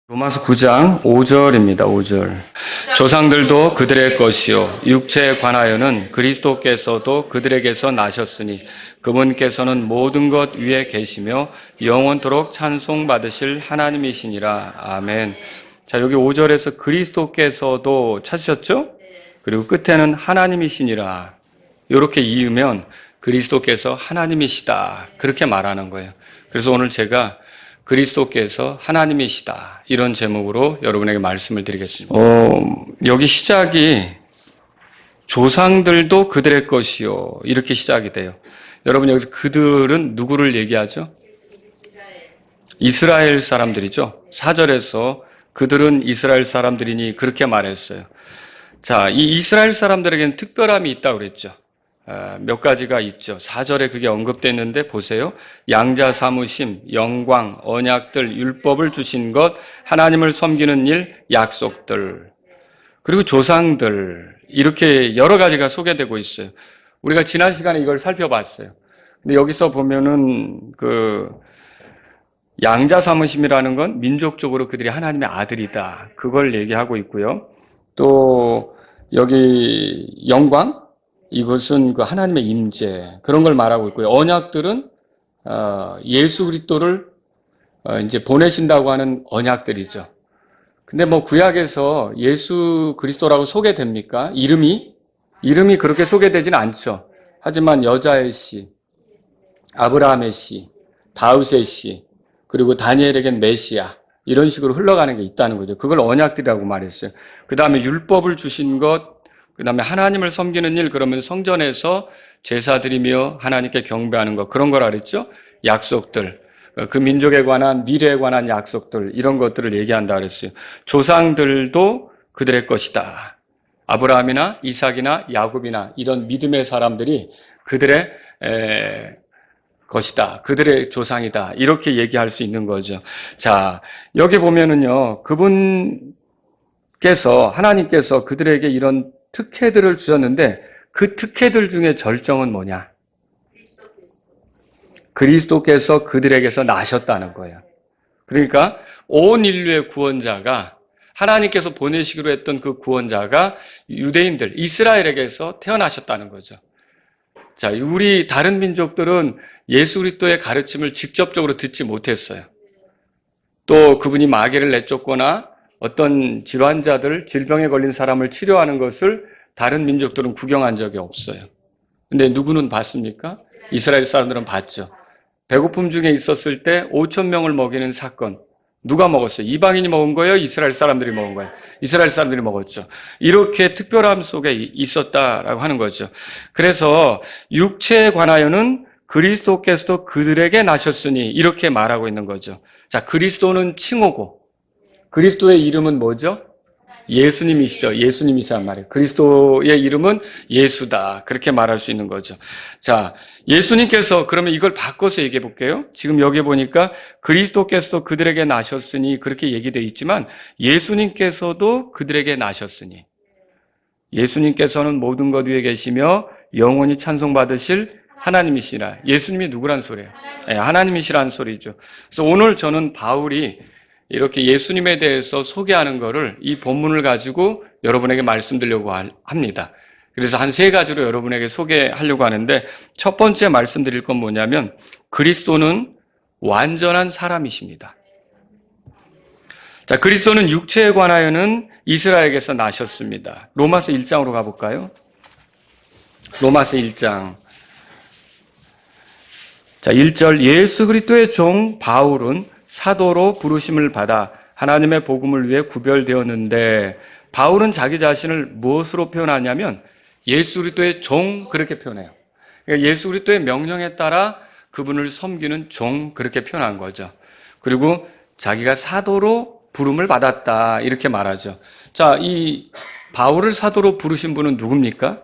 로마서 9장 5절입니다. 5절. 조상들도 그들의 것이요 육체에 관하여는 그리스도께서도 그들에게서 나셨으니 그분께서는 모든 것 위에 계시며 영원토록 찬송받으실 하나님이시니라. 아멘. 자, 여기 5절에서 그리스도께서도 찾으셨죠? 그리고 끝에는 하나님이시니라. 이렇게 이으면 그리스도께서 하나님이시다. 그렇게 말하는 거예요. 그래서 오늘 제가 그리스도께서 하나님이시다. 이런 제목으로 여러분에게 말씀을 드리겠습니다. 여기 시작이 조상들도 그들의 것이요. 이렇게 시작이 돼요. 여러분 여기서 그들은 누구를 얘기하죠? 이스라엘 사람들이죠. 4절에서 그들은 이스라엘 사람들이니 그렇게 말했어요. 자, 이 이스라엘 사람들에게는 특별함이 있다고 그랬죠. 몇 가지가 있죠. 4절에 그게 언급됐는데 보세요. 양자 삼으심, 영광, 언약들, 율법을 주신 것, 하나님을 섬기는 일, 약속들, 그리고 조상들, 이렇게 여러 가지가 소개되고 있어요. 우리가 지난 시간에 이걸 살펴봤어요. 근데 여기서 보면은 양자 삼으심이라는 건 민족적으로 그들이 하나님의 아들이다. 그걸 얘기하고 있고요. 또 여기 영광, 이것은 그 하나님의 임재, 그런 걸 말하고 있고요. 언약들은 예수 그리스도를 이제 보내신다고 하는 언약들이죠. 근데 뭐 구약에서 예수 그리스도라고 소개됩니까? 이름이 그렇게 소개되지는 않죠. 하지만 여자의 씨, 아브라함의 씨, 다윗의 씨, 그리고 다니엘에겐 메시아, 이런 식으로 흘러가는 게 있다는 거죠. 그걸 언약들이라고 말했어요. 그 다음에 율법을 주신 것, 그 다음에 하나님을 섬기는 일, 그러면 성전에서 제사 드리며 하나님께 경배하는 것, 그런 거라 그랬죠? 약속들, 그 민족에 관한, 미래에 관한 약속들, 이런 것들을 얘기한다 그랬어요. 조상들도 그들의 것이다. 아브라함이나 이삭이나 야곱이나 이런 믿음의 사람들이 그들의 것이다. 그들의 조상이다. 이렇게 얘기할 수 있는 거죠. 자, 여기 보면은요, 하나님께서 그들에게 이런 특혜들을 주셨는데 그 특혜들 중에 절정은 뭐냐? 그리스도께서 그들에게서 나셨다는 거예요. 그러니까 온 인류의 구원자가, 하나님께서 보내시기로 했던 그 구원자가 유대인들, 이스라엘에게서 태어나셨다는 거죠. 자, 우리 다른 민족들은 예수 그리스도의 가르침을 직접적으로 듣지 못했어요. 또 그분이 마귀를 내쫓거나 어떤 질병에 걸린 사람을 치료하는 것을 다른 민족들은 구경한 적이 없어요. 근데 누구는 봤습니까? 이스라엘 사람들은 봤죠. 배고픔 중에 있었을 때 5,000명을 먹이는 사건. 누가 먹었어요? 이방인이 먹은 거예요? 이스라엘 사람들이 먹은 거예요? 이스라엘 사람들이 먹었죠. 이렇게 특별함 속에 있었다라고 하는 거죠. 그래서 육체에 관하여는 그리스도께서도 그들에게 나셨으니 이렇게 말하고 있는 거죠. 자, 그리스도는 칭호고 그리스도의 이름은 뭐죠? 예수님이시죠. 예수님이란 말이에요. 그리스도의 이름은 예수다. 그렇게 말할 수 있는 거죠. 자, 예수님께서 그러면 이걸 바꿔서 얘기해 볼게요. 지금 여기 보니까 그리스도께서도 그들에게 나셨으니 그렇게 얘기되어 있지만 예수님께서도 그들에게 나셨으니 예수님께서는 모든 것 위에 계시며 영원히 찬송받으실 하나님이시라. 예수님이 누구란 소리예요? 네, 하나님이시라는 소리죠. 그래서 오늘 저는 바울이 이렇게 예수님에 대해서 소개하는 거를 이 본문을 가지고 여러분에게 말씀드리려고 합니다. 그래서 한 3가지로 여러분에게 소개하려고 하는데 첫 번째 말씀드릴 건 뭐냐면 그리스도는 완전한 사람이십니다. 자, 그리스도는 육체에 관하여는 이스라엘에게서 나셨습니다. 로마서 1장으로 가볼까요? 로마서 1장. 자, 1절 예수 그리스도의 종 바울은 사도로 부르심을 받아 하나님의 복음을 위해 구별되었는데 바울은 자기 자신을 무엇으로 표현하냐면 예수 그리스도의 종 그렇게 표현해요. 그러니까 예수 그리스도의 명령에 따라 그분을 섬기는 종 그렇게 표현한 거죠. 그리고 자기가 사도로 부름을 받았다 이렇게 말하죠. 자, 이 바울을 사도로 부르신 분은 누굽니까?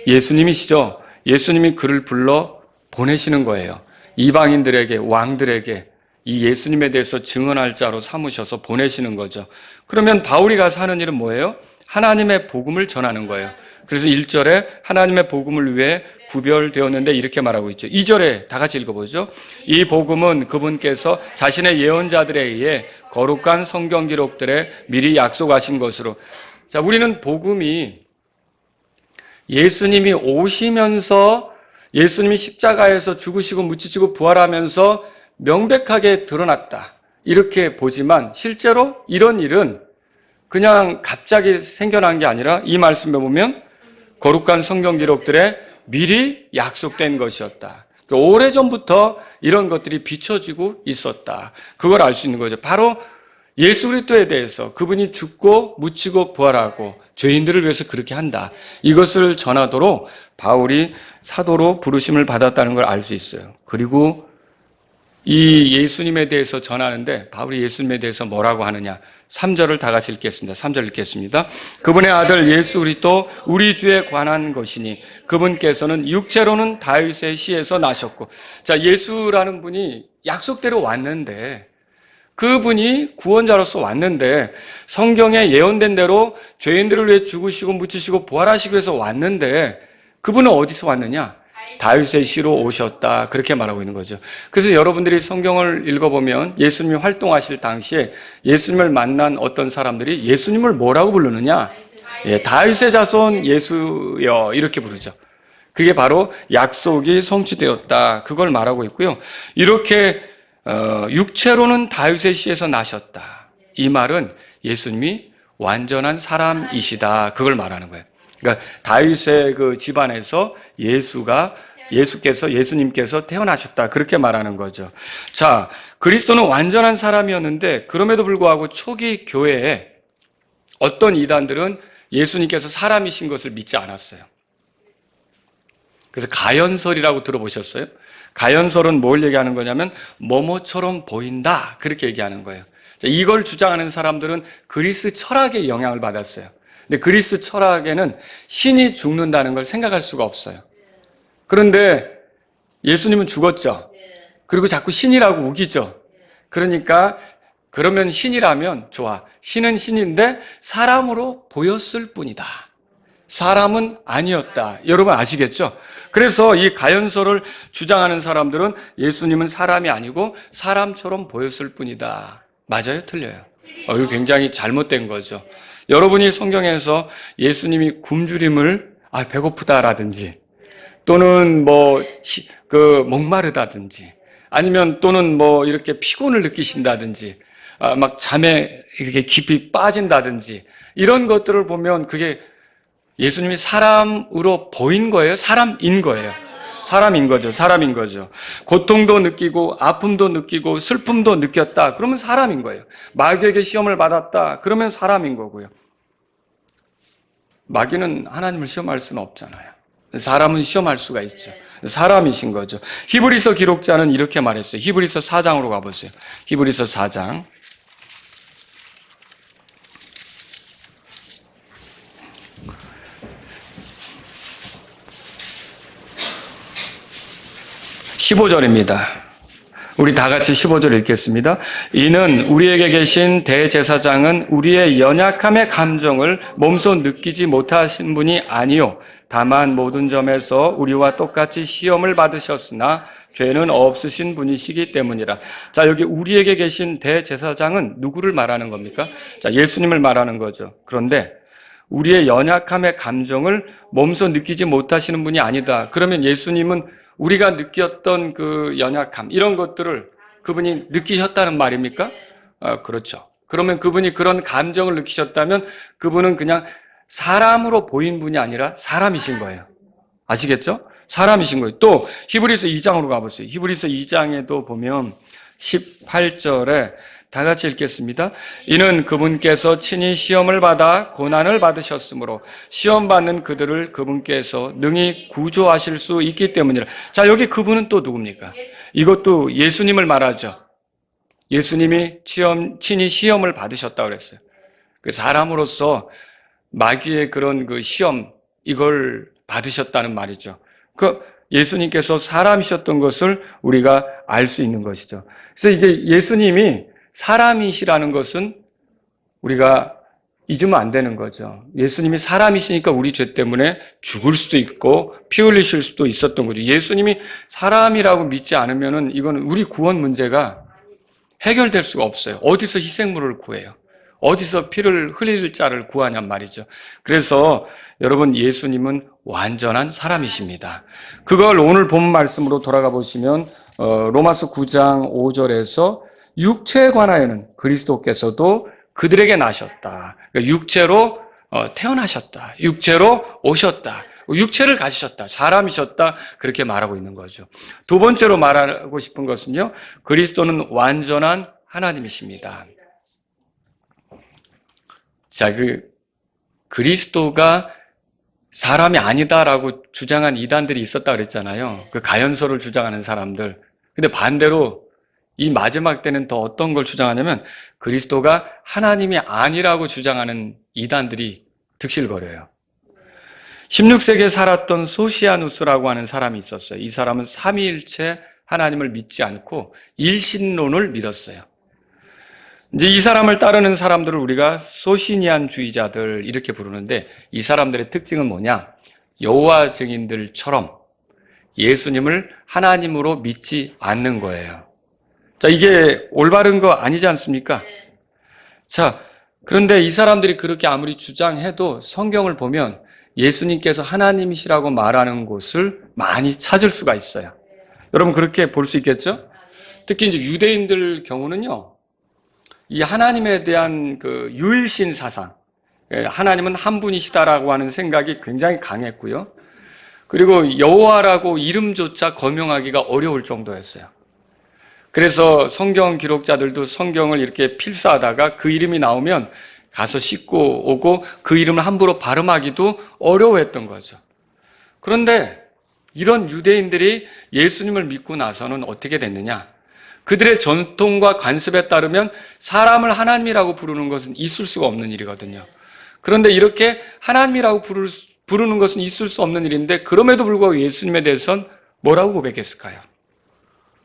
예수님이시죠. 예수님이 그를 불러 보내시는 거예요. 이방인들에게, 왕들에게 이 예수님에 대해서 증언할 자로 삼으셔서 보내시는 거죠. 그러면 바울이 가서 하는 일은 뭐예요? 하나님의 복음을 전하는 거예요. 그래서 1절에 하나님의 복음을 위해 구별되었는데 이렇게 말하고 있죠. 2절에 다 같이 읽어보죠. 이 복음은 그분께서 자신의 예언자들에 의해 거룩한 성경 기록들에 미리 약속하신 것으로. 자, 우리는 복음이 예수님이 오시면서 예수님이 십자가에서 죽으시고 묻히시고 부활하면서 명백하게 드러났다, 이렇게 보지만 실제로 이런 일은 그냥 갑자기 생겨난 게 아니라 이 말씀에 보면 거룩한 성경 기록들에 미리 약속된 것이었다. 오래전부터 이런 것들이 비춰지고 있었다. 그걸 알 수 있는 거죠. 바로 예수 그리스도에 대해서 그분이 죽고 묻히고 부활하고 죄인들을 위해서 그렇게 한다, 이것을 전하도록 바울이 사도로 부르심을 받았다는 걸 알 수 있어요. 그리고 이 예수님에 대해서 전하는데 바울이 예수님에 대해서 뭐라고 하느냐, 3절을 다 같이 읽겠습니다. 3절 읽겠습니다. 그분의 아들 예수 그리스도 우리 주에 관한 것이니 그분께서는 육체로는 다윗의 씨에서 나셨고. 자, 예수라는 분이 약속대로 왔는데, 그분이 구원자로서 왔는데, 성경에 예언된 대로 죄인들을 위해 죽으시고 묻히시고 부활하시기 위해서 왔는데, 그분은 어디서 왔느냐? 다윗의 씨로 오셨다, 그렇게 말하고 있는 거죠. 그래서 여러분들이 성경을 읽어보면 예수님이 활동하실 당시에 예수님을 만난 어떤 사람들이 예수님을 뭐라고 부르느냐? 예, 다윗의 자손 예수여, 이렇게 부르죠. 그게 바로 약속이 성취되었다, 그걸 말하고 있고요. 이렇게 육체로는 다윗의 씨에서 나셨다, 이 말은 예수님이 완전한 사람이시다, 그걸 말하는 거예요. 그러니까 다윗의 그 집안에서 예수님께서 태어나셨다, 그렇게 말하는 거죠. 자, 그리스도는 완전한 사람이었는데 그럼에도 불구하고 초기 교회에 어떤 이단들은 예수님께서 사람이신 것을 믿지 않았어요. 그래서 가연설이라고 들어보셨어요? 가연설은 뭘 얘기하는 거냐면 뭐뭐처럼 보인다, 그렇게 얘기하는 거예요. 이걸 주장하는 사람들은 그리스 철학의 영향을 받았어요. 근데 그리스 철학에는 신이 죽는다는 걸 생각할 수가 없어요. 그런데 예수님은 죽었죠. 그리고 자꾸 신이라고 우기죠. 그러니까 그러면 신이라면 좋아, 신은 신인데 사람으로 보였을 뿐이다, 사람은 아니었다, 여러분 아시겠죠? 그래서 이 가연설을 주장하는 사람들은 예수님은 사람이 아니고 사람처럼 보였을 뿐이다. 맞아요? 틀려요? 이거 굉장히 잘못된 거죠. 여러분이 성경에서 예수님이 굶주림을 배고프다라든지 또는 목마르다든지 아니면 또는 이렇게 피곤을 느끼신다든지 막 잠에 이렇게 깊이 빠진다든지 이런 것들을 보면 그게 예수님이 사람으로 보인 거예요? 사람인 거예요? 사람인 거죠. 고통도 느끼고 아픔도 느끼고 슬픔도 느꼈다, 그러면 사람인 거예요. 마귀에게 시험을 받았다, 그러면 사람인 거고요. 마귀는 하나님을 시험할 수는 없잖아요. 사람은 시험할 수가 있죠. 사람이신 거죠. 히브리서 기록자는 이렇게 말했어요. 히브리서 4장으로 가보세요. 히브리서 4장. (15절입니다) 우리 다 같이 15절 읽겠습니다. 이는 우리에게 계신 대제사장은 우리의 연약함의 감정을 몸소 느끼지 못하신 분이 아니요 다만 모든 점에서 우리와 똑같이 시험을 받으셨으나 죄는 없으신 분이시기 때문이라. 자, 여기 우리에게 계신 대제사장은 누구를 말하는 겁니까? 자, 예수님을 말하는 거죠. 그런데 우리의 연약함의 감정을 몸소 느끼지 못하시는 분이 아니다. 그러면 예수님은 우리가 느꼈던 그 연약함, 이런 것들을 그분이 느끼셨다는 말입니까? 그렇죠. 그러면 그분이 그런 감정을 느끼셨다면 그분은 그냥 사람으로 보인 분이 아니라 사람이신 거예요. 아시겠죠? 사람이신 거예요. 또 히브리서 2장으로 가보세요. 히브리서 2장에도 보면 18절에 다 같이 읽겠습니다. 이는 그분께서 친히 시험을 받아 고난을 받으셨으므로 시험받는 그들을 그분께서 능히 구조하실 수 있기 때문이라. 자, 여기 그분은 또 누굽니까? 이것도 예수님을 말하죠. 예수님이 친히 시험을 받으셨다고 그랬어요. 그 사람으로서 마귀의 그런 그 시험, 이걸 받으셨다는 말이죠. 그 예수님께서 사람이셨던 것을 우리가 알 수 있는 것이죠. 그래서 이게 예수님이 사람이시라는 것은 우리가 잊으면 안 되는 거죠. 예수님이 사람이시니까 우리 죄 때문에 죽을 수도 있고 피 흘리실 수도 있었던 거죠. 예수님이 사람이라고 믿지 않으면은 이거는 우리 구원 문제가 해결될 수가 없어요. 어디서 희생물을 구해요? 어디서 피를 흘릴 자를 구하냔 말이죠. 그래서 여러분, 예수님은 완전한 사람이십니다. 그걸 오늘 본 말씀으로 돌아가 보시면 로마서 9장 5절에서 육체에 관하여는 그리스도께서도 그들에게 나셨다. 그러니까 육체로 태어나셨다. 육체로 오셨다. 육체를 가지셨다. 사람이셨다. 그렇게 말하고 있는 거죠. 두 번째로 말하고 싶은 것은요, 그리스도는 완전한 하나님이십니다. 자, 그리스도가 사람이 아니다라고 주장한 이단들이 있었다 그랬잖아요. 그 가연서를 주장하는 사람들. 근데 반대로 이 마지막 때는 더 어떤 걸 주장하냐면 그리스도가 하나님이 아니라고 주장하는 이단들이 득실거려요. 16세기에 살았던 소시아누스라고 하는 사람이 있었어요. 이 사람은 삼위일체 하나님을 믿지 않고 일신론을 믿었어요. 이제 이 사람을 따르는 사람들을 우리가 소시니안주의자들 이렇게 부르는데, 이 사람들의 특징은 뭐냐? 여호와 증인들처럼 예수님을 하나님으로 믿지 않는 거예요. 자, 이게 올바른 거 아니지 않습니까? 자, 그런데 이 사람들이 그렇게 아무리 주장해도 성경을 보면 예수님께서 하나님이시라고 말하는 곳을 많이 찾을 수가 있어요. 여러분, 그렇게 볼 수 있겠죠? 특히 이제 유대인들 경우는요, 이 하나님에 대한 그 유일신 사상, 하나님은 한 분이시다라고 하는 생각이 굉장히 강했고요. 그리고 여호와라고 이름조차 거명하기가 어려울 정도였어요. 그래서 성경 기록자들도 성경을 이렇게 필사하다가 그 이름이 나오면 가서 씻고 오고 그 이름을 함부로 발음하기도 어려워했던 거죠. 그런데 이런 유대인들이 예수님을 믿고 나서는 어떻게 됐느냐? 그들의 전통과 관습에 따르면 사람을 하나님이라고 부르는 것은 있을 수가 없는 일이거든요. 그런데 이렇게 하나님이라고 부르는 것은 있을 수 없는 일인데, 그럼에도 불구하고 예수님에 대해서는 뭐라고 고백했을까요?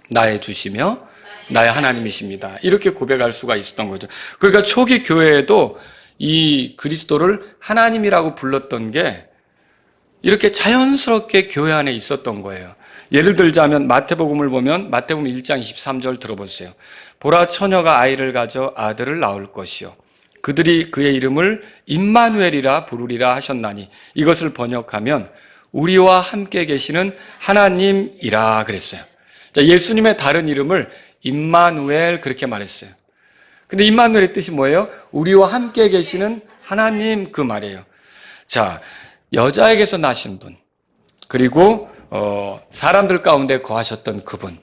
나의 주시며 나의 하나님이십니다. 이렇게 고백할 수가 있었던 거죠. 그러니까 초기 교회에도 이 그리스도를 하나님이라고 불렀던 게 이렇게 자연스럽게 교회 안에 있었던 거예요. 예를 들자면 마태복음을 보면 마태복음 1장 23절 들어보세요. 보라, 처녀가 아이를 가져 아들을 낳을 것이요 그들이 그의 이름을 임마누엘이라 부르리라 하셨나니, 이것을 번역하면 우리와 함께 계시는 하나님이라 그랬어요. 자, 예수님의 다른 이름을 임마누엘 그렇게 말했어요. 근데 임마누엘의 뜻이 뭐예요? 우리와 함께 계시는 하나님, 그 말이에요. 자, 여자에게서 나신 분, 그리고 사람들 가운데 거하셨던 그분,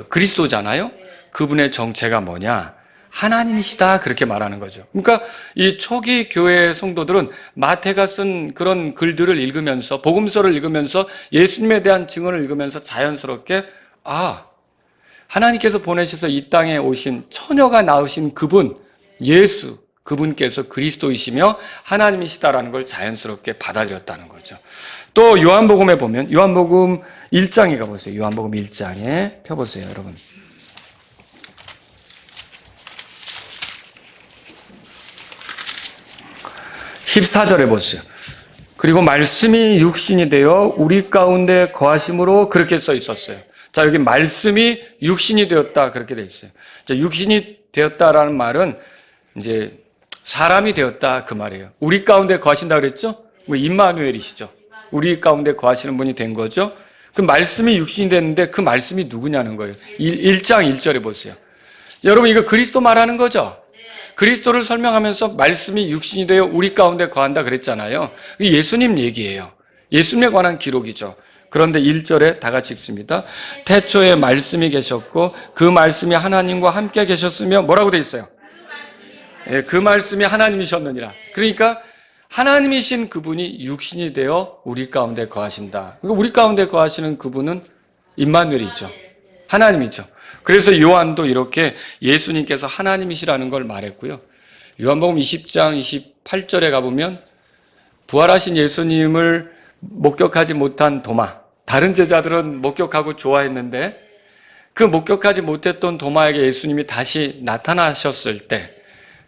그리스도잖아요. 그분의 정체가 뭐냐? 하나님이시다, 그렇게 말하는 거죠. 그러니까 이 초기 교회 성도들은 마태가 쓴 그런 글들을 읽으면서, 복음서를 읽으면서, 예수님에 대한 증언을 읽으면서 자연스럽게 하나님께서 보내셔서 이 땅에 오신, 처녀가 낳으신 그분, 예수, 그분께서 그리스도이시며 하나님이시다라는 걸 자연스럽게 받아들였다는 거죠. 또 요한복음에 보면, 요한복음 1장에 가보세요. 요한복음 1장에 펴보세요, 여러분. 14절에 보세요. 그리고 말씀이 육신이 되어 우리 가운데 거하심으로, 그렇게 써 있었어요. 자, 여기 말씀이 육신이 되었다, 그렇게 돼 있어요. 자, 육신이 되었다라는 말은 이제 사람이 되었다, 그 말이에요. 우리 가운데 거하신다 그랬죠? 임마누엘이시죠. 우리 가운데 거하시는 분이 된 거죠. 그 말씀이 육신이 됐는데 그 말씀이 누구냐는 거예요. 1장 1절에 보세요. 여러분, 이거 그리스도 말하는 거죠? 그리스도를 설명하면서 말씀이 육신이 되어 우리 가운데 거한다 그랬잖아요. 예수님 얘기예요. 예수님에 관한 기록이죠. 그런데 1절에 다 같이 읽습니다. 태초에 말씀이 계셨고 그 말씀이 하나님과 함께 계셨으며, 뭐라고 돼 있어요? 그 말씀이 하나님이셨느니라. 그러니까 하나님이신 그분이 육신이 되어 우리 가운데 거하신다. 그러니까 우리 가운데 거하시는 그분은 임마누엘이죠. 하나님이죠. 그래서 요한도 이렇게 예수님께서 하나님이시라는 걸 말했고요. 요한복음 20장 28절에 가보면 부활하신 예수님을 목격하지 못한 도마, 다른 제자들은 목격하고 좋아했는데 그 목격하지 못했던 도마에게 예수님이 다시 나타나셨을 때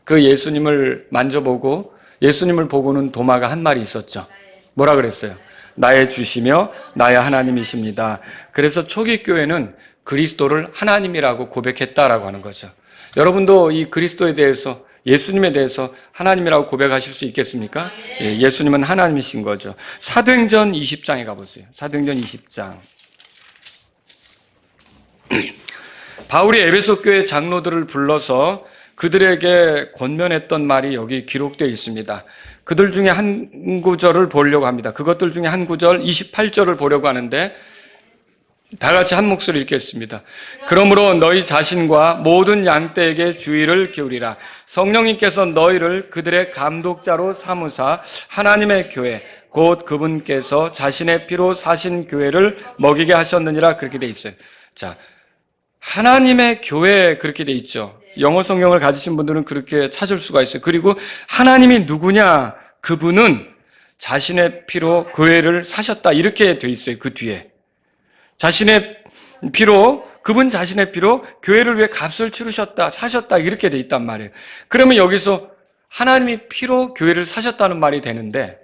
그 예수님을 만져보고 예수님을 보고는 도마가 한 말이 있었죠. 뭐라 그랬어요? 나의 주시며 나의 하나님이십니다. 그래서 초기 교회는 그리스도를 하나님이라고 고백했다라고 하는 거죠. 여러분도 이 그리스도에 대해서, 예수님에 대해서 하나님이라고 고백하실 수 있겠습니까? 예, 예수님은 하나님이신 거죠. 사도행전 20장에 가보세요. 사도행전 20장. 바울이 에베소 교회 장로들을 불러서 그들에게 권면했던 말이 여기 기록되어 있습니다. 그들 중에 한 구절을 보려고 합니다. 그것들 중에 한 구절 28절을 보려고 하는데 다 같이 한 목소리 읽겠습니다. 그러므로 너희 자신과 모든 양떼에게 주의를 기울이라. 성령님께서 너희를 그들의 감독자로 삼으사 하나님의 교회 곧 그분께서 자신의 피로 사신 교회를 먹이게 하셨느니라. 그렇게 돼 있어요. 자, 하나님의 교회 그렇게 돼 있죠. 영어 성경을 가지신 분들은 그렇게 찾을 수가 있어요. 그리고 하나님이 누구냐? 그분은 자신의 피로 교회를 사셨다. 이렇게 돼 있어요. 그 뒤에. 자신의 피로, 그분 자신의 피로 교회를 위해 값을 치르셨다, 사셨다, 이렇게 돼 있단 말이에요. 그러면 여기서 하나님이 피로 교회를 사셨다는 말이 되는데,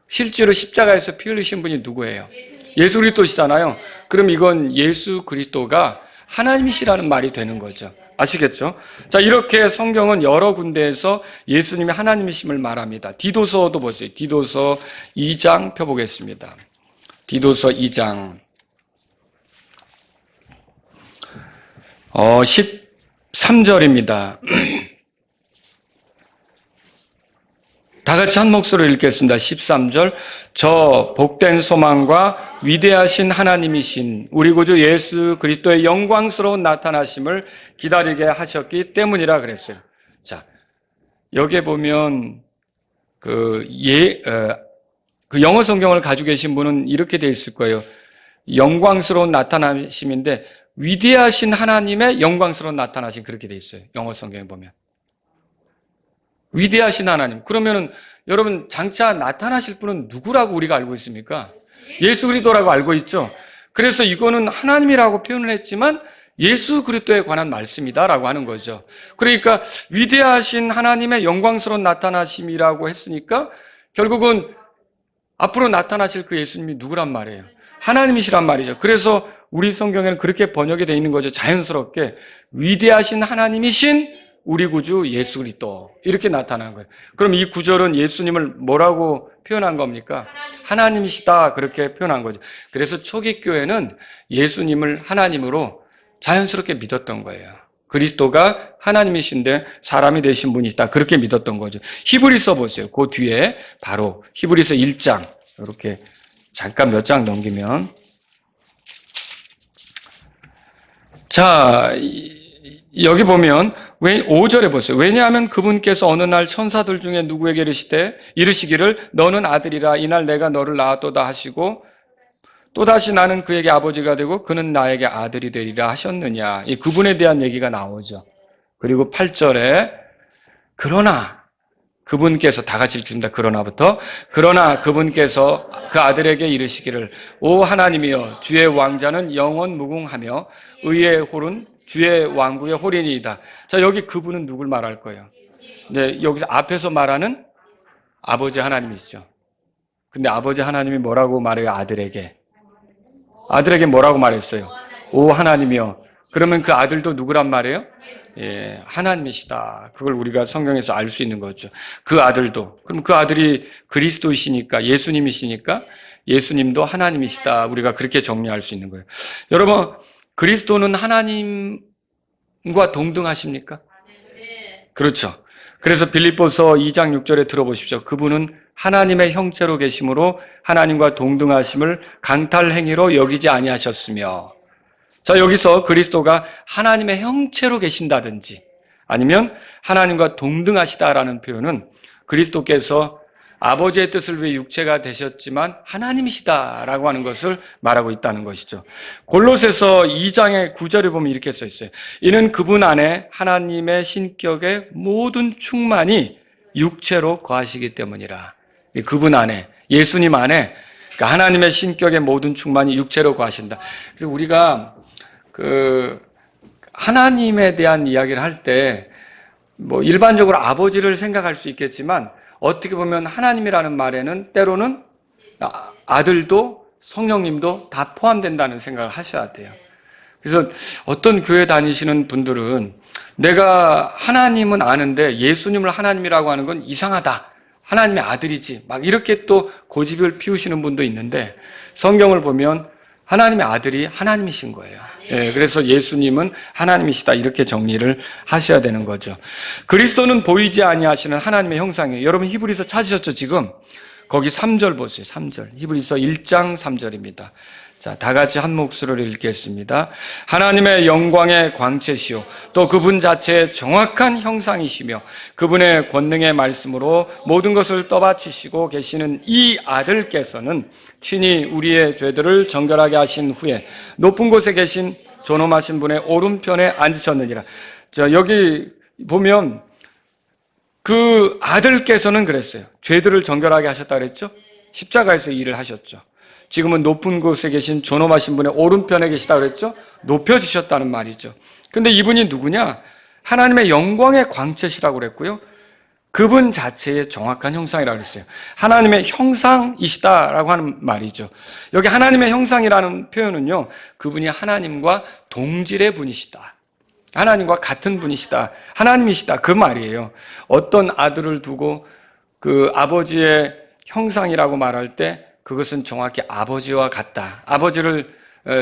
실제로 십자가에서 피 흘리신 분이 누구예요? 예수 그리스도시잖아요. 그럼 이건 예수 그리스도가 하나님이시라는 말이 되는 거죠. 아시겠죠? 자, 이렇게 성경은 여러 군데에서 예수님이 하나님이심을 말합니다. 디도서도 보세요. 디도서 2장 펴보겠습니다. 디도서 2장. 13절입니다. 다 같이 한 목소리로 읽겠습니다. 13절. 저 복된 소망과 위대하신 하나님이신 우리 구주 예수 그리스도의 영광스러운 나타나심을 기다리게 하셨기 때문이라 그랬어요. 자, 여기에 보면 그 영어 성경을 가지고 계신 분은 이렇게 돼 있을 거예요. 영광스러운 나타나심인데 위대하신 하나님의 영광스러운 나타나심 그렇게 돼 있어요. 영어 성경에 보면. 위대하신 하나님. 그러면은 여러분 장차 나타나실 분은 누구라고 우리가 알고 있습니까? 예수 그리스도라고 알고 있죠. 그래서 이거는 하나님이라고 표현을 했지만 예수 그리스도에 관한 말씀이다라고 하는 거죠. 그러니까 위대하신 하나님의 영광스러운 나타나심이라고 했으니까 결국은 앞으로 나타나실 그 예수님이 누구란 말이에요? 하나님이시란 말이죠. 그래서 우리 성경에는 그렇게 번역이 되어 있는 거죠. 자연스럽게 위대하신 하나님이신 우리 구주 예수 그리스도 이렇게 나타난 거예요. 그럼 이 구절은 예수님을 뭐라고 표현한 겁니까? 하나님이시다 그렇게 표현한 거죠. 그래서 초기 교회는 예수님을 하나님으로 자연스럽게 믿었던 거예요. 그리스도가 하나님이신데 사람이 되신 분이시다 그렇게 믿었던 거죠. 히브리서 보세요. 그 뒤에 바로 히브리서 1장 이렇게 잠깐 몇 장 넘기면 자 여기 보면 5절에 보세요. 왜냐하면 그분께서 어느 날 천사들 중에 누구에게 이르시기를 너는 아들이라 이날 내가 너를 낳았도다 하시고 또다시 나는 그에게 아버지가 되고 그는 나에게 아들이 되리라 하셨느냐. 이 그분에 대한 얘기가 나오죠. 그리고 8절에 그러나 그분께서 다 같이 읽습니다. 그러나 그분께서 그 아들에게 이르시기를 오 하나님이여 주의 왕자는 영원 무궁하며 의의 홀은 주의 왕국의 홀이니이다. 자, 여기 그분은 누굴 말할 거예요? 네, 여기서 앞에서 말하는 아버지 하나님이시죠. 근데 아버지 하나님이 뭐라고 말해요? 아들에게 뭐라고 말했어요? 오 하나님이여. 그러면 그 아들도 누구란 말이에요? 예, 하나님이시다. 그걸 우리가 성경에서 알 수 있는 거죠. 그 아들도. 그럼 그 아들이 그리스도이시니까, 예수님이시니까 예수님도 하나님이시다. 우리가 그렇게 정리할 수 있는 거예요. 여러분, 그리스도는 하나님과 동등하십니까? 그렇죠. 그래서 빌립보서 2장 6절에 들어보십시오. 그분은 하나님의 형체로 계심으로 하나님과 동등하심을 강탈행위로 여기지 아니하셨으며 자, 여기서 그리스도가 하나님의 형체로 계신다든지 아니면 하나님과 동등하시다라는 표현은 그리스도께서 아버지의 뜻을 위해 육체가 되셨지만 하나님이시다라고 하는 것을 말하고 있다는 것이죠. 골로새서 2장의 9절에 보면 이렇게 써 있어요. 이는 그분 안에 하나님의 신격의 모든 충만이 육체로 거하시기 때문이라. 그분 안에, 예수님 안에 그러니까 하나님의 신격의 모든 충만이 육체로 거하신다. 그래서 우리가 하나님에 대한 이야기를 할 때 뭐 일반적으로 아버지를 생각할 수 있겠지만 어떻게 보면 하나님이라는 말에는 때로는 아들도 성령님도 다 포함된다는 생각을 하셔야 돼요. 그래서 어떤 교회 다니시는 분들은 내가 하나님은 아는데 예수님을 하나님이라고 하는 건 이상하다. 하나님의 아들이지. 막 이렇게 또 고집을 피우시는 분도 있는데 성경을 보면 하나님의 아들이 하나님이신 거예요. 예, 그래서 예수님은 하나님이시다 이렇게 정리를 하셔야 되는 거죠. 그리스도는 보이지 아니하시는 하나님의 형상이에요. 여러분 히브리서 찾으셨죠 지금? 거기 3절 보세요. 3절. 히브리서 1장 3절입니다. 자, 다 같이 한 목소리로 읽겠습니다. 하나님의 영광의 광채시요 또 그분 자체의 정확한 형상이시며 그분의 권능의 말씀으로 모든 것을 떠받치시고 계시는 이 아들께서는 친히 우리의 죄들을 정결하게 하신 후에 높은 곳에 계신 존엄하신 분의 오른편에 앉으셨느니라. 자, 여기 보면 그 아들께서는 그랬어요. 죄들을 정결하게 하셨다 그랬죠? 십자가에서 일을 하셨죠. 지금은 높은 곳에 계신 존엄하신 분의 오른편에 계시다 그랬죠? 높여주셨다는 말이죠. 근데 이분이 누구냐? 하나님의 영광의 광채시라고 그랬고요. 그분 자체의 정확한 형상이라고 그랬어요. 하나님의 형상이시다라고 하는 말이죠. 여기 하나님의 형상이라는 표현은요, 그분이 하나님과 동질의 분이시다. 하나님과 같은 분이시다. 하나님이시다. 그 말이에요. 어떤 아들을 두고 그 아버지의 형상이라고 말할 때 그것은 정확히 아버지와 같다. 아버지를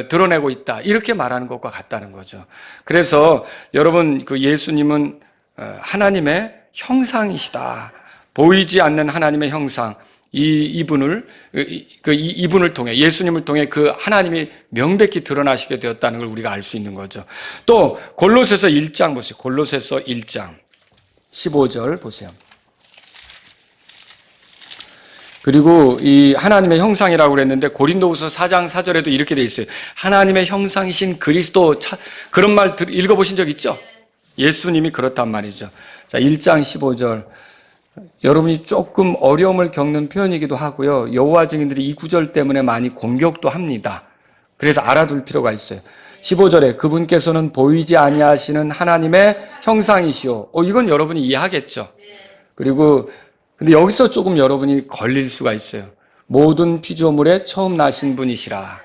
드러내고 있다. 이렇게 말하는 것과 같다는 거죠. 그래서 여러분 그 예수님은 하나님의 형상이시다. 보이지 않는 하나님의 형상. 이분을 통해 예수님을 통해 그 하나님이 명백히 드러나시게 되었다는 걸 우리가 알 수 있는 거죠. 또 골로새서 1장 보세요. 골로새서 1장 15절 보세요. 그리고 이 하나님의 형상이라고 그랬는데 고린도후서 4장 4절에도 이렇게 돼 있어요. 하나님의 형상이신 그리스도 그런 말 읽어보신 적 있죠? 예수님이 그렇단 말이죠. 자, 1장 15절. 여러분이 조금 어려움을 겪는 표현이기도 하고요. 여호와 증인들이 이 구절 때문에 많이 공격도 합니다. 그래서 알아둘 필요가 있어요. 15절에 그분께서는 보이지 아니하시는 하나님의 형상이시오. 이건 여러분이 이해하겠죠. 그리고 근데 여기서 조금 여러분이 걸릴 수가 있어요. 모든 피조물에 처음 나신 분이시라.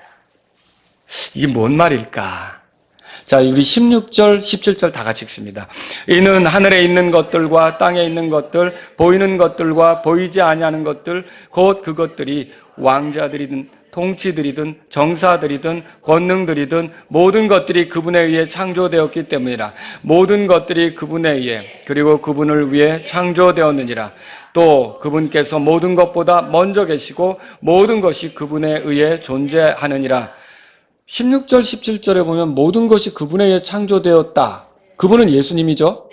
이게 뭔 말일까? 자, 우리 16절, 17절 다 같이 읽습니다. 이는 하늘에 있는 것들과 땅에 있는 것들, 보이는 것들과 보이지 아니하는 것들, 곧 그것들이 왕자들이든 통치들이든 정사들이든 권능들이든 모든 것들이 그분에 의해 창조되었기 때문이라. 모든 것들이 그분에 의해 그리고 그분을 위해 창조되었느니라. 또 그분께서 모든 것보다 먼저 계시고 모든 것이 그분에 의해 존재하느니라. 16절, 17절에 보면 모든 것이 그분에 의해 창조되었다. 그분은 예수님이죠.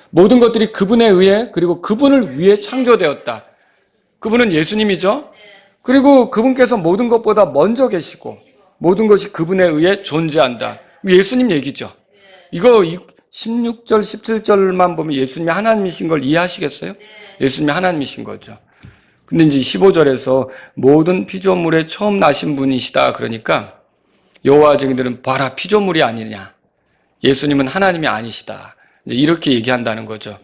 모든 것들이 그분에 의해 그리고 그분을 위해 창조되었다. 그분은 예수님이죠. 그리고 그분께서 모든 것보다 먼저 계시고 모든 것이 그분에 의해 존재한다. 예수님 얘기죠. 이거 16절, 17절만 보면 예수님이 하나님이신 걸 이해하시겠어요? 예수님이 하나님이신 거죠. 근데 이제 15절에서 모든 피조물에 처음 나신 분이시다 그러니까 여호와 증인들은 봐라 피조물이 아니냐. 예수님은 하나님이 아니시다. 이제 이렇게 얘기한다는 거죠.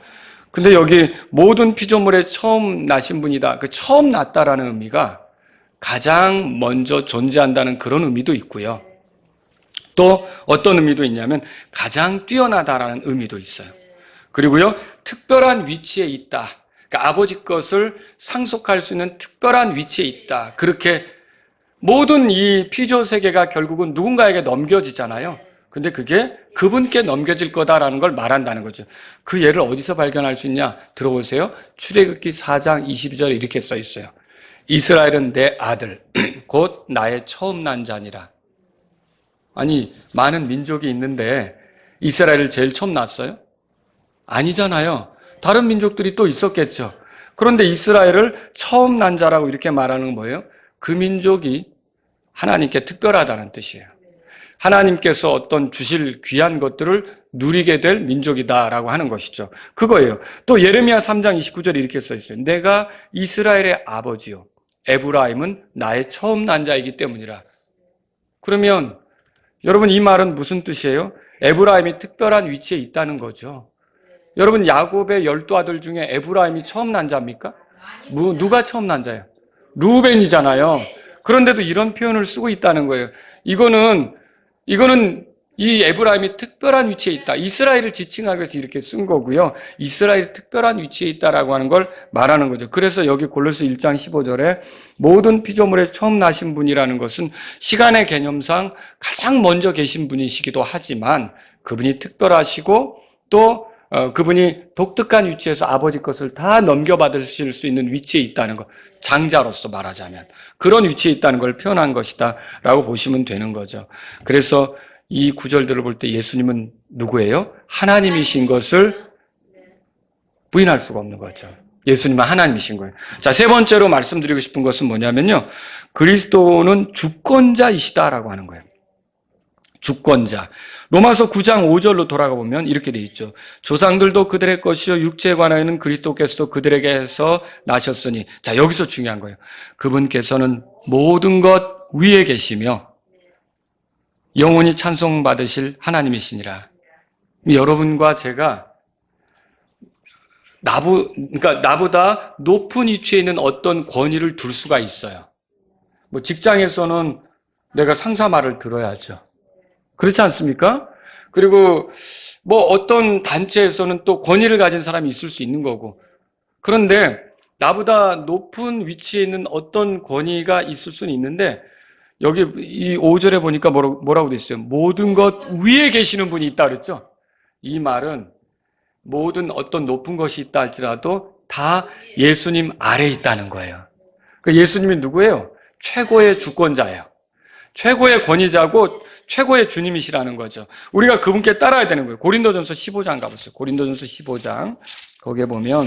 근데 여기 모든 피조물에 처음 나신 분이다. 그 처음 났다라는 의미가 가장 먼저 존재한다는 그런 의미도 있고요. 또 어떤 의미도 있냐면 가장 뛰어나다라는 의미도 있어요. 그리고요, 특별한 위치에 있다. 그러니까 아버지 것을 상속할 수 있는 특별한 위치에 있다. 그렇게 모든 이 피조 세계가 결국은 누군가에게 넘겨지잖아요. 근데 그게 그분께 넘겨질 거다라는 걸 말한다는 거죠. 그 예를 어디서 발견할 수 있냐? 들어보세요. 출애굽기 4장 22절에 이렇게 써 있어요. 이스라엘은 내 아들, 곧 나의 처음 난 자니라. 아니, 많은 민족이 있는데 이스라엘을 제일 처음 낳았어요? 아니잖아요. 다른 민족들이 또 있었겠죠. 그런데 이스라엘을 처음 난 자라고 이렇게 말하는 건 뭐예요? 그 민족이 하나님께 특별하다는 뜻이에요. 하나님께서 어떤 주실 귀한 것들을 누리게 될 민족이다라고 하는 것이죠. 그거예요. 또 예레미야 3장 29절에 이렇게 써 있어요. 내가 이스라엘의 아버지요. 에브라임은 나의 처음 난 자이기 때문이라. 그러면 여러분 이 말은 무슨 뜻이에요? 에브라임이 특별한 위치에 있다는 거죠. 여러분 야곱의 12 아들 중에 에브라임이 처음 난 자입니까? 누가 처음 난 자예요? 루벤이잖아요. 그런데도 이런 표현을 쓰고 있다는 거예요. 이거는 이 에브라임이 특별한 위치에 있다. 이스라엘을 지칭하기 위해서 이렇게 쓴 거고요. 이스라엘이 특별한 위치에 있다라고 하는 걸 말하는 거죠. 그래서 여기 골로새 1장 15절에 모든 피조물에 처음 나신 분이라는 것은 시간의 개념상 가장 먼저 계신 분이시기도 하지만 그분이 특별하시고 또 그분이 독특한 위치에서 아버지 것을 다 넘겨받으실 수 있는 위치에 있다는 것. 장자로서 말하자면 그런 위치에 있다는 걸 표현한 것이다 라고 보시면 되는 거죠. 그래서 이 구절들을 볼 때 예수님은 누구예요? 하나님이신 것을 부인할 수가 없는 거죠. 예수님은 하나님이신 거예요. 자, 세 번째로 말씀드리고 싶은 것은 뭐냐면요. 그리스도는 주권자이시다라고 하는 거예요. 주권자. 로마서 9장 5절로 돌아가 보면 이렇게 돼 있죠. 조상들도 그들의 것이요 육체에 관하여는 그리스도께서도 그들에게서 나셨으니. 자, 여기서 중요한 거예요. 그분께서는 모든 것 위에 계시며 영원히 찬송받으실 하나님이시니라. 여러분과 제가 그러니까 나보다 높은 위치에 있는 어떤 권위를 둘 수가 있어요. 뭐 직장에서는 내가 상사 말을 들어야죠. 그렇지 않습니까? 그리고 뭐 어떤 단체에서는 또 권위를 가진 사람이 있을 수 있는 거고. 그런데 나보다 높은 위치에 있는 어떤 권위가 있을 수는 있는데 여기 이 5절에 보니까 뭐라고 돼 있어요? 모든 것 위에 계시는 분이 있다 그랬죠? 이 말은 모든 어떤 높은 것이 있다 할지라도 다 예수님 아래에 있다는 거예요. 그러니까 예수님이 누구예요? 최고의 주권자예요. 최고의 권위자고 최고의 주님이시라는 거죠. 우리가 그분께 따라야 되는 거예요. 고린도전서 15장 가보세요. 고린도전서 15장 거기에 보면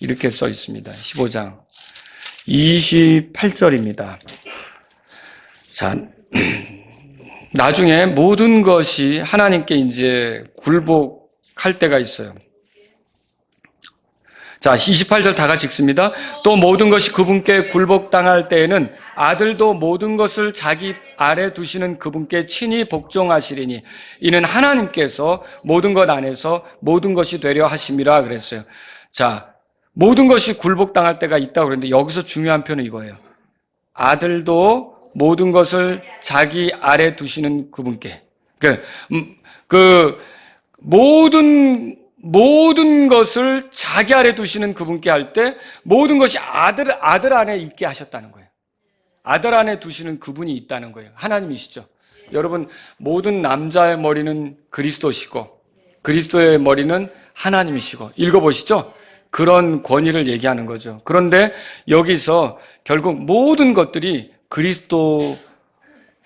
이렇게 써 있습니다. 15장 28절입니다. 자, 나중에 모든 것이 하나님께 이제 굴복할 때가 있어요. 자, 28절 다 같이 읽습니다. 또 모든 것이 그분께 굴복당할 때에는 아들도 모든 것을 자기 아래 두시는 그분께 친히 복종하시리니 이는 하나님께서 모든 것 안에서 모든 것이 되려 하심이라 그랬어요. 자, 모든 것이 굴복당할 때가 있다고 그랬는데 여기서 중요한 표현은 이거예요. 아들도 모든 것을 자기 아래 두시는 그분께. 모든 것을 자기 아래 두시는 그분께 할 때 모든 것이 아들 안에 있게 하셨다는 거예요. 아들 안에 두시는 그분이 있다는 거예요. 하나님이시죠. 여러분, 모든 남자의 머리는 그리스도시고 그리스도의 머리는 하나님이시고 읽어보시죠. 그런 권위를 얘기하는 거죠. 그런데 여기서 결국 모든 것들이 그리스도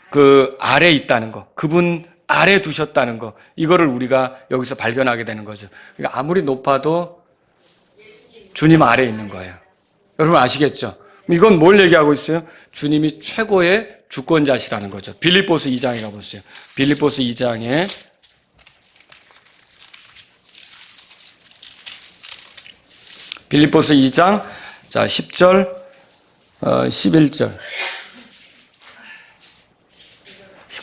그 아래에 있다는 거, 그분 아래 두셨다는 거, 이거를 우리가 여기서 발견하게 되는 거죠. 그러니까 아무리 높아도 주님 아래에 있는 거예요. 여러분 아시겠죠? 이건 뭘 얘기하고 있어요? 주님이 최고의 주권자시라는 거죠. 빌립보서 2장에 가보세요. 빌립보서 2장에 빌립보서 2장 자 10절 11절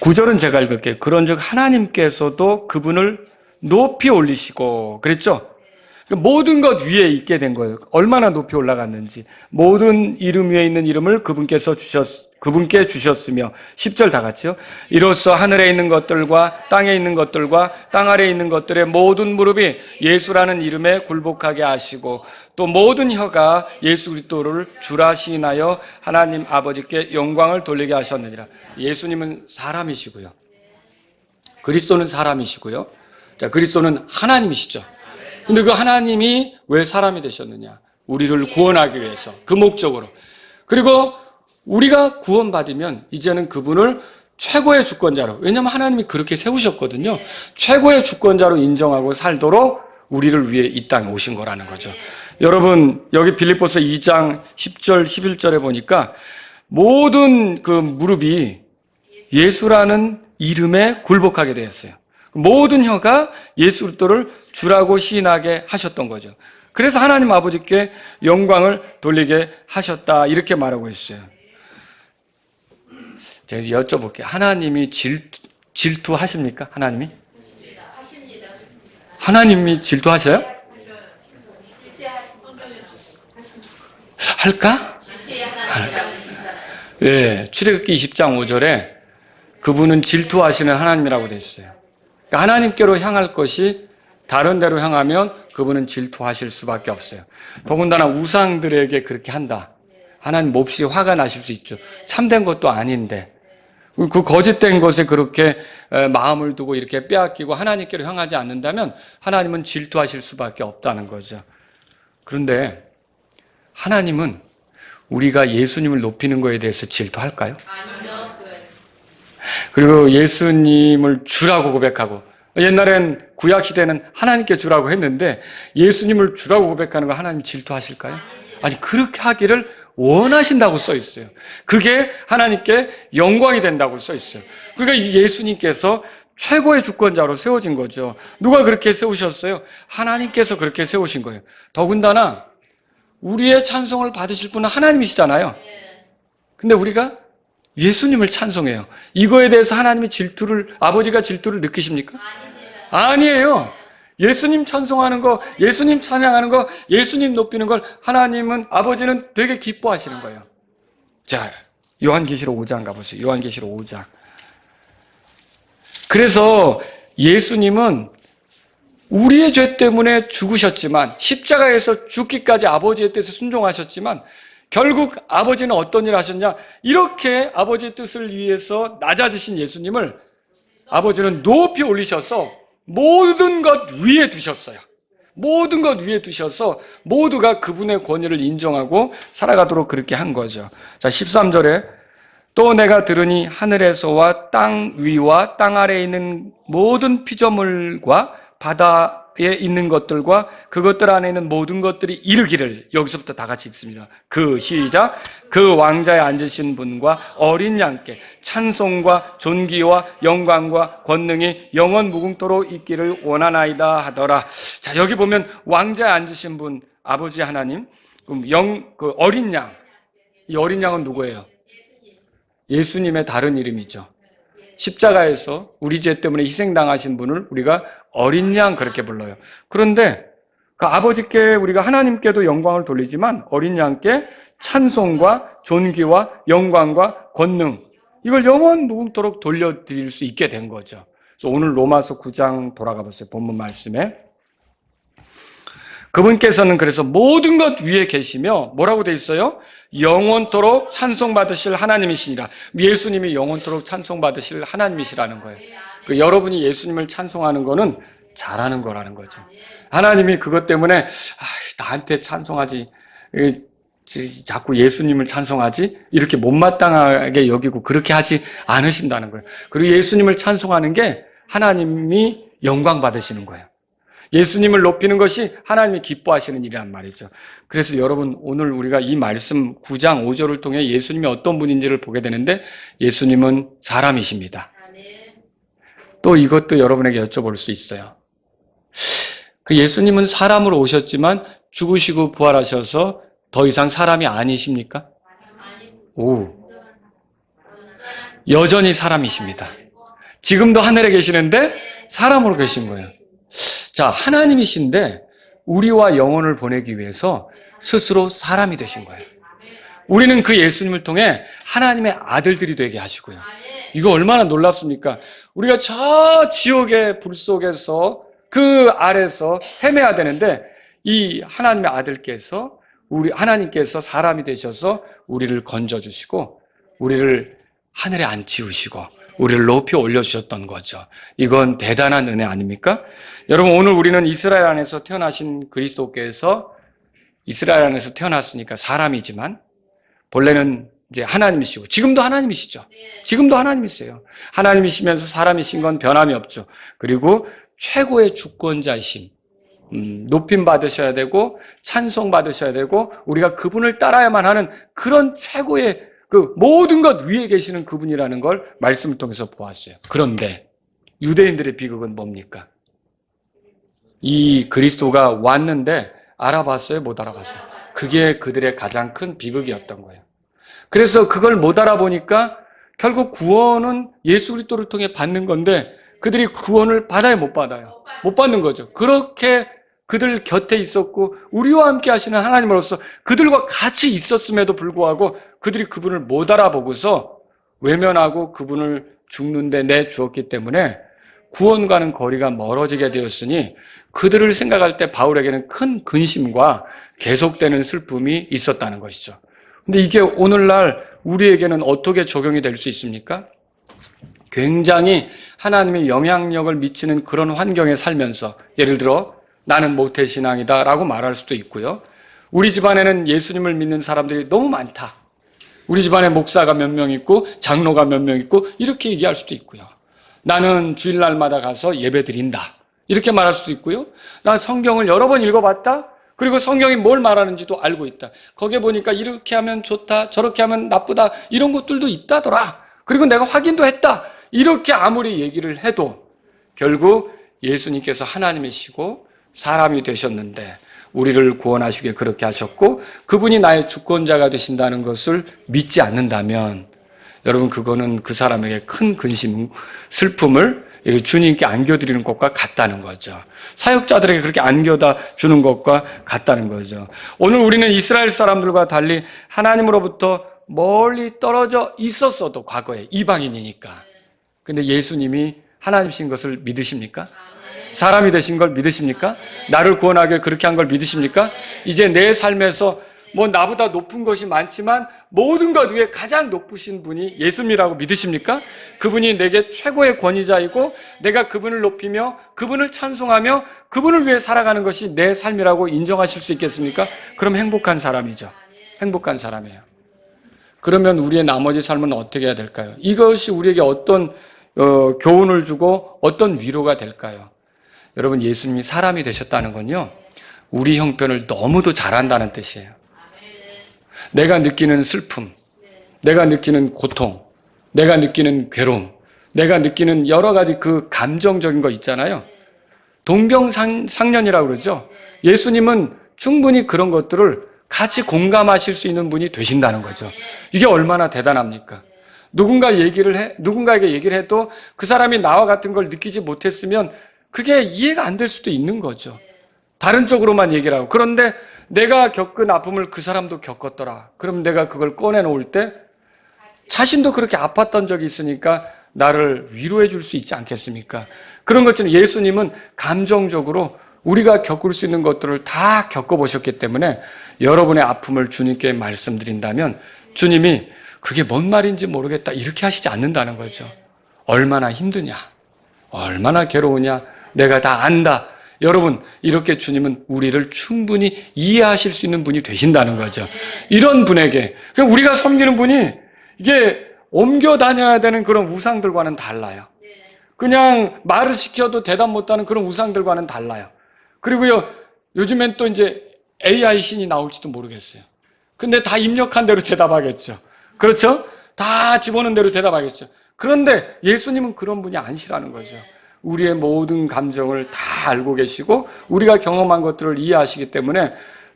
9절은 제가 읽을게요. 그런즉 하나님께서도 그분을 높이 올리시고 그랬죠? 모든 것 위에 있게 된 거예요. 얼마나 높이 올라갔는지. 모든 이름 위에 있는 이름을 그분께 주셨으며 10절 다 같이요. 이로써 하늘에 있는 것들과 땅에 있는 것들과 땅 아래에 있는 것들의 모든 무릎이 예수라는 이름에 굴복하게 하시고 또 모든 혀가 예수 그리스도를 주라 시인하여 하나님 아버지께 영광을 돌리게 하셨느니라. 예수님은 사람이시고요. 그리스도는 사람이시고요. 자, 그리스도는 하나님이시죠. 근데 그 하나님이 왜 사람이 되셨느냐? 우리를 구원하기 위해서. 그 목적으로. 그리고 우리가 구원받으면 이제는 그분을 최고의 주권자로, 왜냐하면 하나님이 그렇게 세우셨거든요. 최고의 주권자로 인정하고 살도록 우리를 위해 이 땅에 오신 거라는 거죠. 여러분, 여기 빌립보서 2장 10절, 11절에 보니까 모든 그 무릎이 예수라는 이름에 굴복하게 되었어요. 모든 혀가 예수 그리스도를 주라고 시인하게 하셨던 거죠. 그래서 하나님 아버지께 영광을 돌리게 하셨다 이렇게 말하고 있어요. 제가 여쭤볼게요. 하나님이 질투하십니까? 하나님이? 하나님이 질투하셔요? 할까? 할까? 예, 출애굽기 20장 5절에 그분은 질투하시는 하나님이라고 돼 있어요. 그러니까 하나님께로 향할 것이 다른 데로 향하면 그분은 질투하실 수밖에 없어요. 더군다나 우상들에게 그렇게 한다. 하나님 몹시 화가 나실 수 있죠. 참된 것도 아닌데 그 거짓된 것에 그렇게 마음을 두고 이렇게 빼앗기고 하나님께로 향하지 않는다면 하나님은 질투하실 수밖에 없다는 거죠. 그런데 하나님은 우리가 예수님을 높이는 것에 대해서 질투할까요? 아니죠. 그리고 예수님을 주라고 고백하고, 옛날엔 구약시대는 하나님께 주라고 했는데 예수님을 주라고 고백하는 걸 하나님 질투하실까요? 아니, 그렇게 하기를 원하신다고 써 있어요. 그게 하나님께 영광이 된다고 써 있어요. 그러니까 이 예수님께서 최고의 주권자로 세워진 거죠. 누가 그렇게 세우셨어요? 하나님께서 그렇게 세우신 거예요. 더군다나 우리의 찬송을 받으실 분은 하나님이시잖아요. 근데 우리가 예수님을 찬송해요. 이거에 대해서 하나님이 아버지가 질투를 느끼십니까? 아니에요. 예수님 찬송하는 거, 예수님 찬양하는 거, 예수님 높이는 걸 하나님은, 아버지는 되게 기뻐하시는 거예요. 자, 요한계시록 5장 가보세요. 요한계시록 5장. 그래서 예수님은 우리의 죄 때문에 죽으셨지만, 십자가에서 죽기까지 아버지의 뜻에 순종하셨지만, 결국 아버지는 어떤 일을 하셨냐? 이렇게 아버지의 뜻을 위해서 낮아지신 예수님을 아버지는 높이 올리셔서 모든 것 위에 두셨어요. 모든 것 위에 두셔서 모두가 그분의 권위를 인정하고 살아가도록 그렇게 한 거죠. 자, 13절에 또 내가 들으니 하늘에서와 땅 위와 땅 아래에 있는 모든 피조물과 바다에 있는 것들과 그것들 안에 있는 모든 것들이 이르기를, 여기서부터 다 같이 읽습니다. 시작. 그 왕자에 앉으신 분과 어린 양께 찬송과 존귀와 영광과 권능이 영원 무궁토록 있기를 원하나이다 하더라. 자, 여기 보면 왕자에 앉으신 분, 아버지 하나님, 그 어린 양. 이 어린 양은 누구예요? 예수님의 다른 이름이죠. 십자가에서 우리 죄 때문에 희생당하신 분을 우리가 어린 양 그렇게 불러요. 그런데 그 아버지께, 우리가 하나님께도 영광을 돌리지만 어린 양께 찬송과 존귀와 영광과 권능, 이걸 영원 무궁토록 돌려드릴 수 있게 된 거죠. 그래서 오늘 로마서 9장 돌아가 보세요. 본문 말씀에 그분께서는 그래서 모든 것 위에 계시며 뭐라고 돼 있어요? 영원토록 찬송받으실 하나님이시니라. 예수님이 영원토록 찬송받으실 하나님이시라는 거예요. 여러분이 예수님을 찬송하는 거는 잘하는 거라는 거죠. 하나님이 그것 때문에 나한테 찬송하지, 자꾸 예수님을 찬송하지, 이렇게 못마땅하게 여기고 그렇게 하지 않으신다는 거예요. 그리고 예수님을 찬송하는 게 하나님이 영광 받으시는 거예요. 예수님을 높이는 것이 하나님이 기뻐하시는 일이란 말이죠. 그래서 여러분, 오늘 우리가 이 말씀 9장 5절을 통해 예수님이 어떤 분인지를 보게 되는데, 예수님은 사람이십니다. 또 이것도 여러분에게 여쭤볼 수 있어요. 그 예수님은 사람으로 오셨지만 죽으시고 부활하셔서 더 이상 사람이 아니십니까? 여전히 사람이십니다. 지금도 하늘에 계시는데 사람으로 계신 거예요. 자, 하나님이신데 우리와 영혼을 보내기 위해서 스스로 사람이 되신 거예요. 우리는 그 예수님을 통해 하나님의 아들들이 되게 하시고요. 이거 얼마나 놀랍습니까? 우리가 저 지옥의 불 속에서 그 아래서 헤매야 되는데, 이 하나님의 아들께서, 하나님께서 사람이 되셔서 우리를 건져주시고 우리를 하늘에 앉히우시고 우리를 높이 올려주셨던 거죠. 이건 대단한 은혜 아닙니까? 여러분, 오늘 우리는 이스라엘 안에서 태어나신 그리스도께서, 이스라엘 안에서 태어났으니까 사람이지만 본래는 이제 하나님이시고, 지금도 하나님이시죠. 지금도 하나님이세요. 하나님이시면서 사람이신 건 변함이 없죠. 그리고 최고의 주권자이심, 높임 받으셔야 되고 찬송 받으셔야 되고 우리가 그분을 따라야만 하는 그런 최고의 그 모든 것 위에 계시는 그분이라는 걸 말씀을 통해서 보았어요. 그런데 유대인들의 비극은 뭡니까? 이 그리스도가 왔는데 알아봤어요? 못 알아봤어요? 그게 그들의 가장 큰 비극이었던 거예요. 그래서 그걸 못 알아보니까 결국 구원은 예수 그리스도를 통해 받는 건데, 그들이 구원을 받아요, 못 받아요? 못 받는 거죠. 그렇게 그들 곁에 있었고 우리와 함께 하시는 하나님으로서 그들과 같이 있었음에도 불구하고 그들이 그분을 못 알아보고서 외면하고 그분을 죽는데 내주었기 때문에 구원과는 거리가 멀어지게 되었으니 그들을 생각할 때 바울에게는 큰 근심과 계속되는 슬픔이 있었다는 것이죠. 근데 이게 오늘날 우리에게는 어떻게 적용이 될 수 있습니까? 굉장히 하나님의 영향력을 미치는 그런 환경에 살면서 예를 들어 나는 모태신앙이다 라고 말할 수도 있고요. 우리 집안에는 예수님을 믿는 사람들이 너무 많다. 우리 집안에 목사가 몇 명 있고 장로가 몇 명 있고 이렇게 얘기할 수도 있고요. 나는 주일날마다 가서 예배 드린다. 이렇게 말할 수도 있고요. 난 성경을 여러 번 읽어봤다. 그리고 성경이 뭘 말하는지도 알고 있다. 거기에 보니까 이렇게 하면 좋다. 저렇게 하면 나쁘다. 이런 것들도 있다더라. 그리고 내가 확인도 했다. 이렇게 아무리 얘기를 해도 결국 예수님께서 하나님이시고 사람이 되셨는데 우리를 구원하시게 그렇게 하셨고 그분이 나의 주권자가 되신다는 것을 믿지 않는다면 여러분 그거는 그 사람에게 큰 근심, 슬픔을 주님께 안겨드리는 것과 같다는 거죠. 사역자들에게 그렇게 안겨다 주는 것과 같다는 거죠. 오늘 우리는 이스라엘 사람들과 달리 하나님으로부터 멀리 떨어져 있었어도 과거에 이방인이니까. 근데 예수님이 하나님이신 것을 믿으십니까? 사람이 되신 걸 믿으십니까? 나를 구원하게 그렇게 한 걸 믿으십니까? 이제 내 삶에서 뭐 나보다 높은 것이 많지만 모든 것 위에 가장 높으신 분이 예수님이라고 믿으십니까? 그분이 내게 최고의 권위자이고 내가 그분을 높이며 그분을 찬송하며 그분을 위해 살아가는 것이 내 삶이라고 인정하실 수 있겠습니까? 그럼 행복한 사람이죠. 행복한 사람이에요. 그러면 우리의 나머지 삶은 어떻게 해야 될까요? 이것이 우리에게 어떤 교훈을 주고 어떤 위로가 될까요? 여러분 예수님이 사람이 되셨다는 건요. 우리 형편을 너무도 잘 안다는 뜻이에요. 내가 느끼는 슬픔, 내가 느끼는 고통, 내가 느끼는 괴로움, 내가 느끼는 여러 가지 그 감정적인 거 있잖아요. 동병상련이라고 그러죠. 예수님은 충분히 그런 것들을 같이 공감하실 수 있는 분이 되신다는 거죠. 이게 얼마나 대단합니까? 누군가에게 얘기를 해도 그 사람이 나와 같은 걸 느끼지 못했으면 그게 이해가 안 될 수도 있는 거죠. 다른 쪽으로만 얘기를 하고. 그런데 내가 겪은 아픔을 그 사람도 겪었더라. 그럼 내가 그걸 꺼내놓을 때 자신도 그렇게 아팠던 적이 있으니까 나를 위로해 줄 수 있지 않겠습니까? 그런 것처럼 예수님은 감정적으로 우리가 겪을 수 있는 것들을 다 겪어보셨기 때문에 여러분의 아픔을 주님께 말씀드린다면 주님이 그게 뭔 말인지 모르겠다 이렇게 하시지 않는다는 거죠. 얼마나 힘드냐, 얼마나 괴로우냐 내가 다 안다. 여러분 이렇게 주님은 우리를 충분히 이해하실 수 있는 분이 되신다는 거죠. 이런 분에게 우리가 섬기는 분이 이게 옮겨 다녀야 되는 그런 우상들과는 달라요. 그냥 말을 시켜도 대답 못하는 그런 우상들과는 달라요. 그리고요 요즘엔 또 이제 AI 신이 나올지도 모르겠어요. 근데 다 입력한 대로 대답하겠죠. 그렇죠? 다 집어넣은 대로 대답하겠죠. 그런데 예수님은 그런 분이 아니시라는 거죠. 우리의 모든 감정을 다 알고 계시고 우리가 경험한 것들을 이해하시기 때문에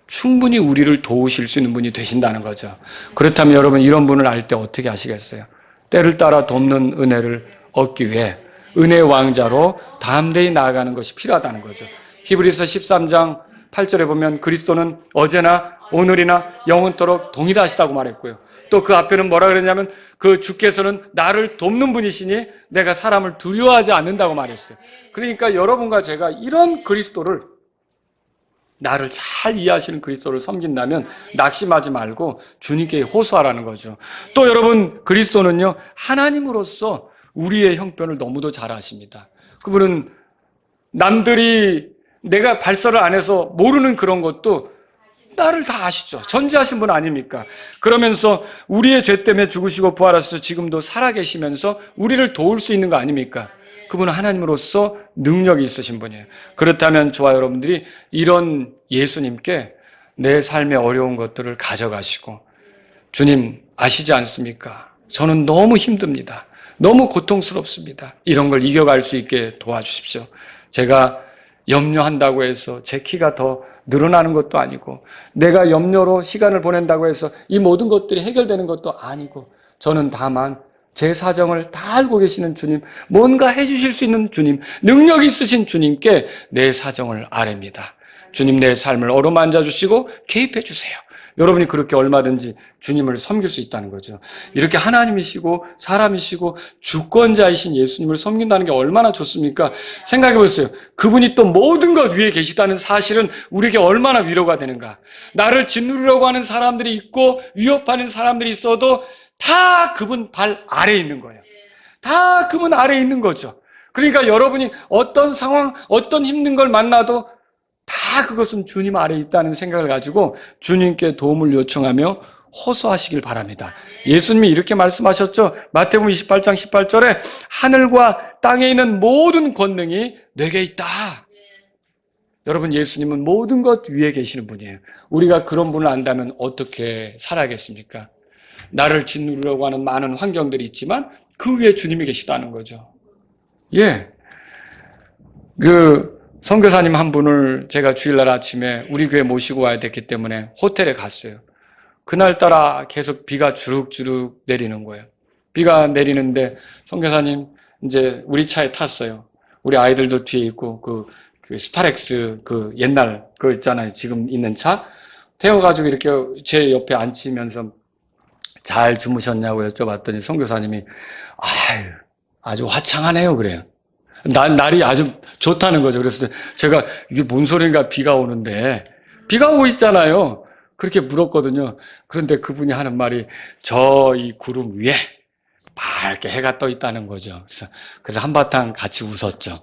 충분히 우리를 도우실 수 있는 분이 되신다는 거죠. 그렇다면 여러분 이런 분을 알 때 어떻게 하시겠어요? 때를 따라 돕는 은혜를 얻기 위해 은혜의 왕자로 담대히 나아가는 것이 필요하다는 거죠. 히브리서 13장 8절에 보면 그리스도는 어제나 오늘이나 영원토록 동일하시다고 말했고요. 또 그 앞에는 뭐라 그랬냐면 그 주께서는 나를 돕는 분이시니 내가 사람을 두려워하지 않는다고 말했어요. 그러니까 여러분과 제가 이런 그리스도를 나를 잘 이해하시는 그리스도를 섬긴다면 낙심하지 말고 주님께 호소하라는 거죠. 또 여러분 그리스도는요 하나님으로서 우리의 형편을 너무도 잘 아십니다. 그분은 남들이 내가 발설을 안 해서 모르는 그런 것도 나를 다 아시죠. 전지하신 분 아닙니까? 그러면서 우리의 죄 때문에 죽으시고 부활하셔서 지금도 살아계시면서 우리를 도울 수 있는 거 아닙니까? 그분은 하나님으로서 능력이 있으신 분이에요. 그렇다면 저와 여러분들이 이런 예수님께 내 삶의 어려운 것들을 가져가시고 주님 아시지 않습니까? 저는 너무 힘듭니다. 너무 고통스럽습니다. 이런 걸 이겨갈 수 있게 도와주십시오. 제가 염려한다고 해서 제 키가 더 늘어나는 것도 아니고 내가 염려로 시간을 보낸다고 해서 이 모든 것들이 해결되는 것도 아니고 저는 다만 제 사정을 다 알고 계시는 주님, 뭔가 해주실 수 있는 주님, 능력 있으신 주님께 내 사정을 아뢰입니다. 주님, 내 삶을 어루만져 주시고 개입해 주세요. 여러분이 그렇게 얼마든지 주님을 섬길 수 있다는 거죠. 이렇게 하나님이시고 사람이시고 주권자이신 예수님을 섬긴다는 게 얼마나 좋습니까? 생각해 보세요. 그분이 또 모든 것 위에 계시다는 사실은 우리에게 얼마나 위로가 되는가. 나를 짓누르려고 하는 사람들이 있고 위협하는 사람들이 있어도 다 그분 발 아래에 있는 거예요. 다 그분 아래에 있는 거죠. 그러니까 여러분이 어떤 상황, 어떤 힘든 걸 만나도 다 그것은 주님 아래에 있다는 생각을 가지고 주님께 도움을 요청하며 호소하시길 바랍니다. 예수님이 이렇게 말씀하셨죠. 마태복음 28장 18절에 하늘과 땅에 있는 모든 권능이 내게 있다. 여러분, 예수님은 모든 것 위에 계시는 분이에요. 우리가 그런 분을 안다면 어떻게 살아야겠습니까? 나를 짓누르려고 하는 많은 환경들이 있지만 그 위에 주님이 계시다는 거죠. 예. 선교사님 한 분을 제가 주일날 아침에 우리 교회 모시고 와야 됐기 때문에 호텔에 갔어요. 그날따라 계속 비가 주룩주룩 내리는 거예요. 비가 내리는데 선교사님 이제 우리 차에 탔어요. 우리 아이들도 뒤에 있고 그 스타렉스 옛날 그거 있잖아요. 지금 있는 차 태워가지고 이렇게 제 옆에 앉히면서 잘 주무셨냐고 여쭤봤더니 선교사님이 아주 화창하네요 그래요. 날이 아주 좋다는 거죠. 그래서 제가 이게 뭔 소린가 비가 오는데 비가 오고 있잖아요. 그렇게 물었거든요. 그런데 그분이 하는 말이 저 이 구름 위에 밝게 해가 떠 있다는 거죠. 그래서 한바탕 같이 웃었죠.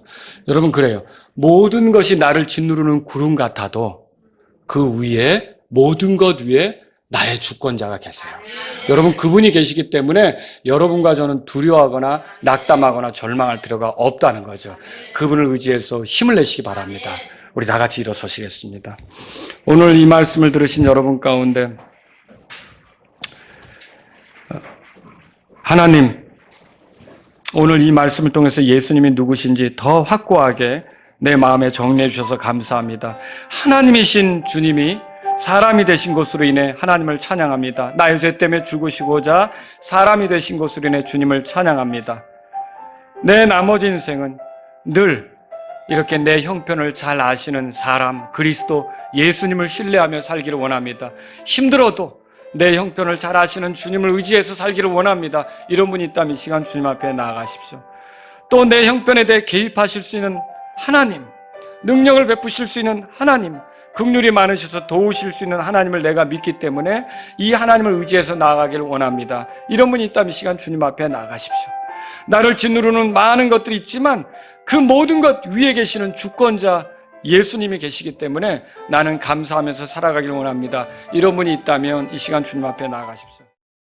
여러분 그래요. 모든 것이 나를 짓누르는 구름 같아도 그 위에 모든 것 위에 나의 주권자가 계세요. 여러분 그분이 계시기 때문에 여러분과 저는 두려워하거나 낙담하거나 절망할 필요가 없다는 거죠. 그분을 의지해서 힘을 내시기 바랍니다. 우리 다 같이 일어서시겠습니다. 오늘 이 말씀을 들으신 여러분 가운데 하나님, 오늘 이 말씀을 통해서 예수님이 누구신지 더 확고하게 내 마음에 정리해 주셔서 감사합니다. 하나님이신 주님이 사람이 되신 것으로 인해 하나님을 찬양합니다. 나의 죄 때문에 죽으시고자 사람이 되신 것으로 인해 주님을 찬양합니다. 내 나머지 인생은 늘 이렇게 내 형편을 잘 아시는 사람, 그리스도 예수님을 신뢰하며 살기를 원합니다. 힘들어도 내 형편을 잘 아시는 주님을 의지해서 살기를 원합니다. 이런 분이 있다면 이 시간 주님 앞에 나아가십시오. 또 내 형편에 대해 개입하실 수 있는 하나님, 능력을 베푸실 수 있는 하나님, 긍휼이 많으셔서 도우실 수 있는 하나님을 내가 믿기 때문에 이 하나님을 의지해서 나아가기를 원합니다. 이런 분이 있다면 이 시간 주님 앞에 나아가십시오. 나를 짓누르는 많은 것들이 있지만 그 모든 것 위에 계시는 주권자 예수님이 계시기 때문에 나는 감사하면서 살아가기를 원합니다. 이런 분이 있다면 이 시간 주님 앞에 나아가십시오.